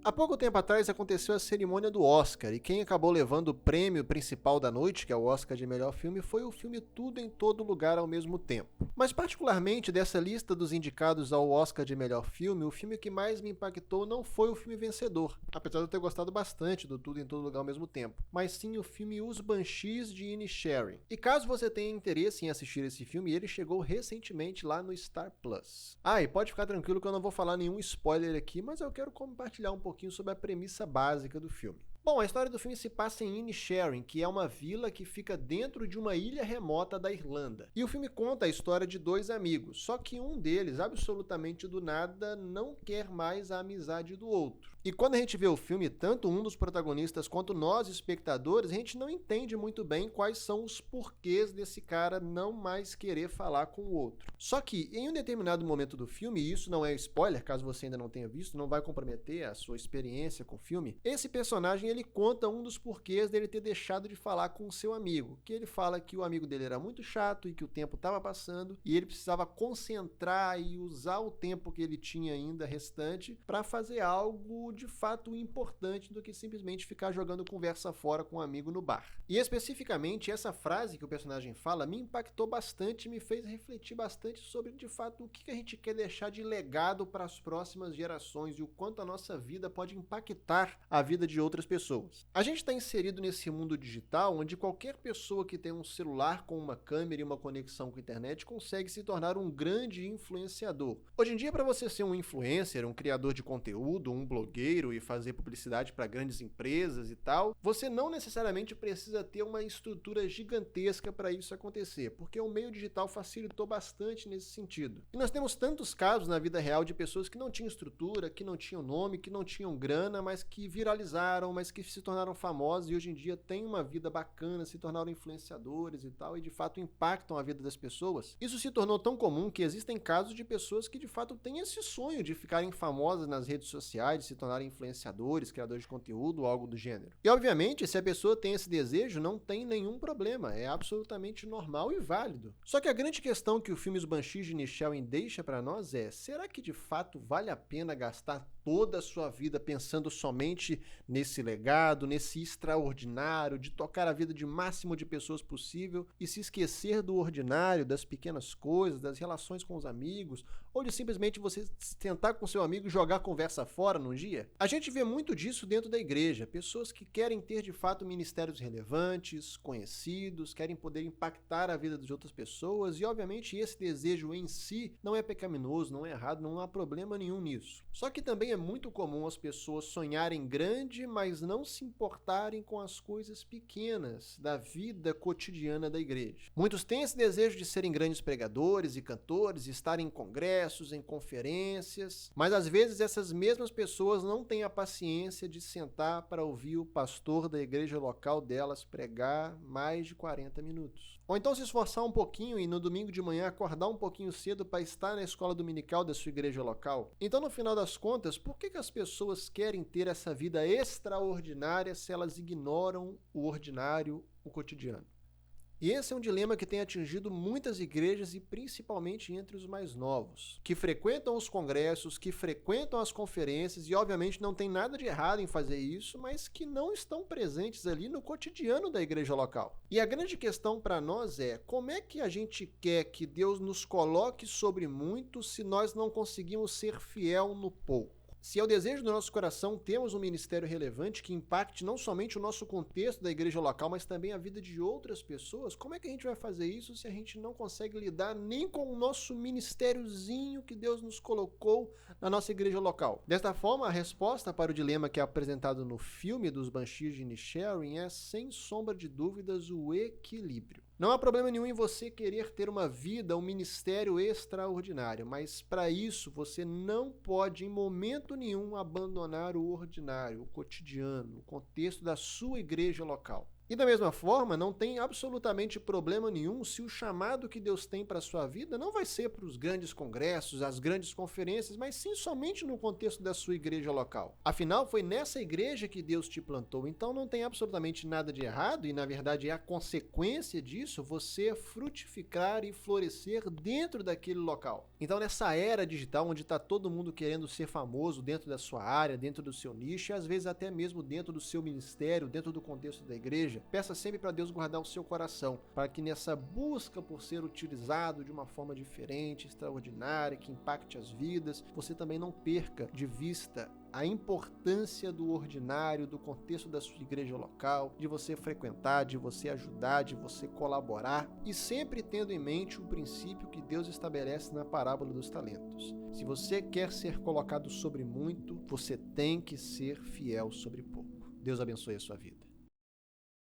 Há pouco tempo atrás aconteceu a cerimônia do Oscar e quem acabou levando o prêmio principal da noite, que é o Oscar de melhor filme, foi o filme Tudo em Todo Lugar ao Mesmo Tempo. Mas particularmente dessa lista dos indicados ao Oscar de melhor filme, o filme que mais me impactou não foi o filme vencedor, apesar de eu ter gostado bastante do Tudo em Todo Lugar ao Mesmo Tempo, mas sim o filme Os Banshees de Inisherin. E caso você tenha interesse em assistir esse filme, ele chegou recentemente lá no Star Plus. E pode ficar tranquilo que eu não vou falar nenhum spoiler aqui, mas eu quero compartilhar um pouquinho sobre a premissa básica do filme. Bom, a história do filme se passa em Inisherin, que é uma vila que fica dentro de uma ilha remota da Irlanda. E o filme conta a história de dois amigos, só que um deles, absolutamente do nada, não quer mais a amizade do outro. E quando a gente vê o filme, tanto um dos protagonistas quanto nós, espectadores, a gente não entende muito bem quais são os porquês desse cara não mais querer falar com o outro. Só que, em um determinado momento do filme, e isso não é spoiler, caso você ainda não tenha visto, não vai comprometer a sua experiência com o filme, esse personagem ele conta um dos porquês dele ter deixado de falar com o seu amigo, que ele fala que o amigo dele era muito chato e que o tempo estava passando e ele precisava concentrar e usar o tempo que ele tinha ainda restante para fazer algo de fato importante do que simplesmente ficar jogando conversa fora com um amigo no bar. E especificamente essa frase que o personagem fala me impactou bastante e me fez refletir bastante sobre de fato o que a gente quer deixar de legado para as próximas gerações e o quanto a nossa vida pode impactar a vida de outras pessoas. A gente está inserido nesse mundo digital onde qualquer pessoa que tem um celular com uma câmera e uma conexão com a internet consegue se tornar um grande influenciador. Hoje em dia, para você ser um influencer, um criador de conteúdo, um blogueiro e fazer publicidade para grandes empresas e tal, você não necessariamente precisa ter uma estrutura gigantesca para isso acontecer, porque o meio digital facilitou bastante nesse sentido. E nós temos tantos casos na vida real de pessoas que não tinham estrutura, que não tinham nome, que não tinham grana, mas que viralizaram, mas que se tornaram famosos e hoje em dia têm uma vida bacana, se tornaram influenciadores e tal, e de fato impactam a vida das pessoas. Isso se tornou tão comum que existem casos de pessoas que de fato têm esse sonho de ficarem famosas nas redes sociais, de se tornarem influenciadores, criadores de conteúdo ou algo do gênero. E obviamente, se a pessoa tem esse desejo, não tem nenhum problema, é absolutamente normal e válido. Só que a grande questão que o filme Os Banshees de Inisherin deixa para nós é: será que de fato vale a pena gastar toda a sua vida pensando somente nesse legado, nesse extraordinário, de tocar a vida de máximo de pessoas possível e se esquecer do ordinário, das pequenas coisas, das relações com os amigos, ou de simplesmente você tentar com seu amigo jogar conversa fora num dia? A gente vê muito disso dentro da igreja, pessoas que querem ter de fato ministérios relevantes, conhecidos, querem poder impactar a vida de outras pessoas e obviamente esse desejo em si não é pecaminoso, não é errado, não há problema nenhum nisso. Só que também é muito comum as pessoas sonharem grande, mas não se importarem com as coisas pequenas da vida cotidiana da igreja. Muitos têm esse desejo de serem grandes pregadores e cantores, estarem em congressos, em conferências, mas às vezes essas mesmas pessoas não têm a paciência de sentar para ouvir o pastor da igreja local delas pregar mais de 40 minutos. Ou então se esforçar um pouquinho e no domingo de manhã acordar um pouquinho cedo para estar na escola dominical da sua igreja local. Então, no final das contas, por que as pessoas querem ter essa vida extraordinária se elas ignoram o ordinário, o cotidiano? E esse é um dilema que tem atingido muitas igrejas e principalmente entre os mais novos, que frequentam os congressos, que frequentam as conferências e obviamente não tem nada de errado em fazer isso, mas que não estão presentes ali no cotidiano da igreja local. E a grande questão para nós é: como é que a gente quer que Deus nos coloque sobre muito se nós não conseguimos ser fiel no pouco? Se é o desejo do nosso coração termos um ministério relevante que impacte não somente o nosso contexto da igreja local, mas também a vida de outras pessoas, como é que a gente vai fazer isso se a gente não consegue lidar nem com o nosso ministériozinho que Deus nos colocou na nossa igreja local? Desta forma, a resposta para o dilema que é apresentado no filme dos Banshees de Inisherin é, sem sombra de dúvidas, o equilíbrio. Não há problema nenhum em você querer ter uma vida, um ministério extraordinário, mas para isso você não pode em momento nenhum abandonar o ordinário, o cotidiano, o contexto da sua igreja local. E da mesma forma, não tem absolutamente problema nenhum se o chamado que Deus tem para a sua vida não vai ser para os grandes congressos, as grandes conferências, mas sim somente no contexto da sua igreja local. Afinal, foi nessa igreja que Deus te plantou, então não tem absolutamente nada de errado e, na verdade, é a consequência disso você frutificar e florescer dentro daquele local. Então, nessa era digital, onde está todo mundo querendo ser famoso dentro da sua área, dentro do seu nicho, e às vezes até mesmo dentro do seu ministério, dentro do contexto da igreja, peça sempre para Deus guardar o seu coração, para que nessa busca por ser utilizado de uma forma diferente, extraordinária, que impacte as vidas, você também não perca de vista a importância do ordinário, do contexto da sua igreja local, de você frequentar, de você ajudar, de você colaborar, e sempre tendo em mente o princípio que Deus estabelece na parábola dos talentos. Se você quer ser colocado sobre muito, você tem que ser fiel sobre pouco. Deus abençoe a sua vida.